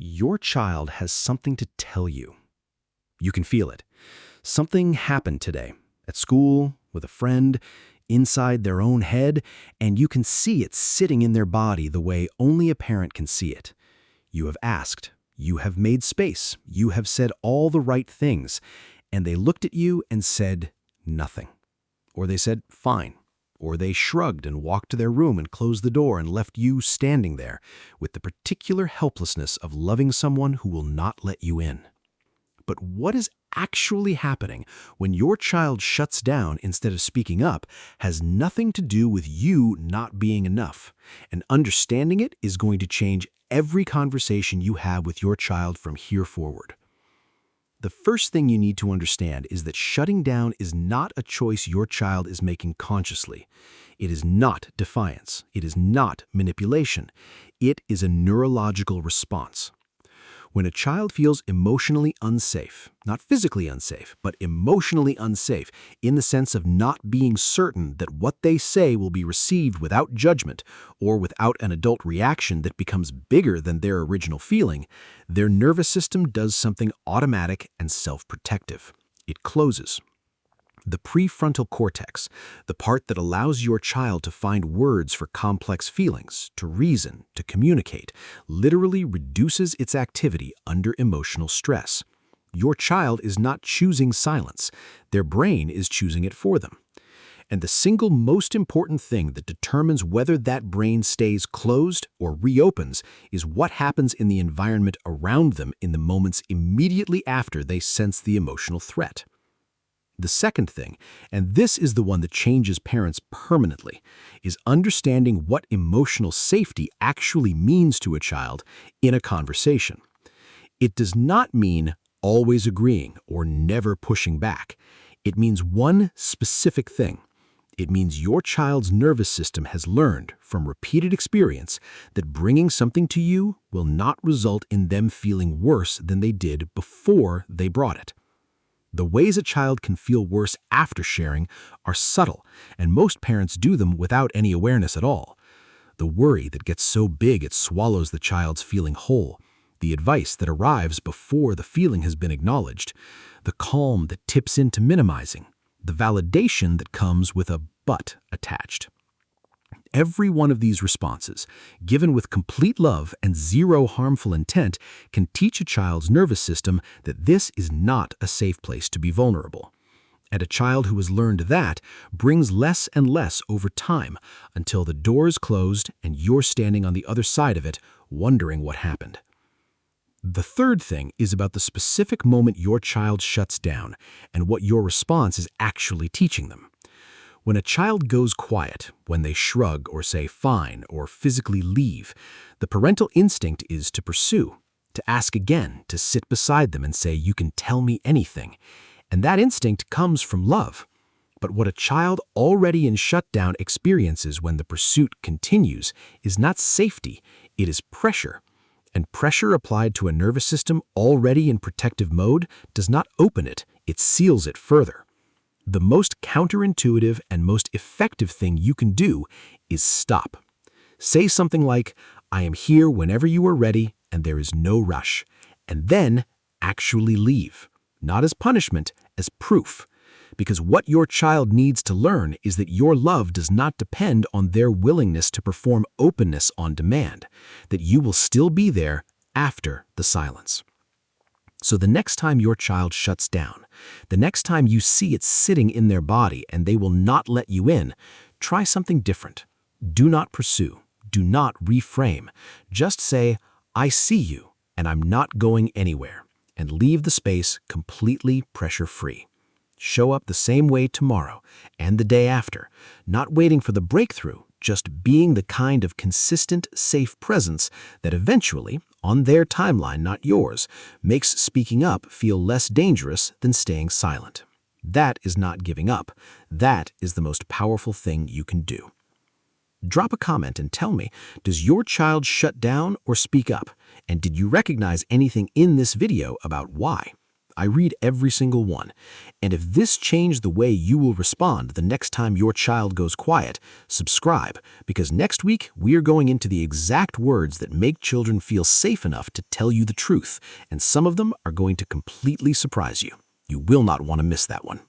Your child has something to tell you. You can feel it. Something happened today, at school, with a friend, inside their own head, and you can see it sitting in their body the way only a parent can see it. You have asked, you have made space, you have said all the right things, and they looked at you and said nothing. Or they said, fine. Or they shrugged and walked to their room and closed the door and left you standing there with the particular helplessness of loving someone who will not let you in. But what is actually happening when your child shuts down instead of speaking up has nothing to do with you not being enough. And understanding it is going to change every conversation you have with your child from here forward. The first thing you need to understand is that shutting down is not a choice your child is making consciously. It is not defiance. It is not manipulation. It is a neurological response. When a child feels emotionally unsafe, not physically unsafe, but emotionally unsafe, in the sense of not being certain that what they say will be received without judgment or without an adult reaction that becomes bigger than their original feeling, their nervous system does something automatic and self-protective. It closes. The prefrontal cortex, the part that allows your child to find words for complex feelings, to reason, to communicate, literally reduces its activity under emotional stress. Your child is not choosing silence. Their brain is choosing it for them. And the single most important thing that determines whether that brain stays closed or reopens is what happens in the environment around them in the moments immediately after they sense the emotional threat. The second thing, and this is the one that changes parents permanently, is understanding what emotional safety actually means to a child in a conversation. It does not mean always agreeing or never pushing back. It means one specific thing. It means your child's nervous system has learned from repeated experience that bringing something to you will not result in them feeling worse than they did before they brought it. The ways a child can feel worse after sharing are subtle, and most parents do them without any awareness at all. The worry that gets so big it swallows the child's feeling whole, the advice that arrives before the feeling has been acknowledged, the calm that tips into minimizing, the validation that comes with a but attached. Every one of these responses, given with complete love and zero harmful intent, can teach a child's nervous system that this is not a safe place to be vulnerable. And a child who has learned that brings less and less over time until the door is closed and you're standing on the other side of it, wondering what happened. The third thing is about the specific moment your child shuts down and what your response is actually teaching them. When a child goes quiet, when they shrug or say fine or physically leave, the parental instinct is to pursue, to ask again, to sit beside them and say, you can tell me anything. And that instinct comes from love. But what a child already in shutdown experiences when the pursuit continues is not safety, it is pressure. And pressure applied to a nervous system already in protective mode does not open it, it seals it further. The most counterintuitive and most effective thing you can do is stop. Say something like, I am here whenever you are ready and there is no rush. And then actually leave, not as punishment, as proof. Because what your child needs to learn is that your love does not depend on their willingness to perform openness on demand, that you will still be there after the silence. So the next time your child shuts down, the next time you see it sitting in their body and they will not let you in, try something different. Do not pursue. Do not reframe. Just say, I see you and I'm not going anywhere, and leave the space completely pressure-free. Show up the same way tomorrow and the day after, not waiting for the breakthrough, just being the kind of consistent, safe presence that eventually, on their timeline, not yours, makes speaking up feel less dangerous than staying silent. That is not giving up. That is the most powerful thing you can do. Drop a comment and tell me, does your child shut down or speak up? And did you recognize anything in this video about why? I read every single one. And if this changed the way you will respond the next time your child goes quiet, subscribe, because next week we are going into the exact words that make children feel safe enough to tell you the truth, and some of them are going to completely surprise you. You will not want to miss that one.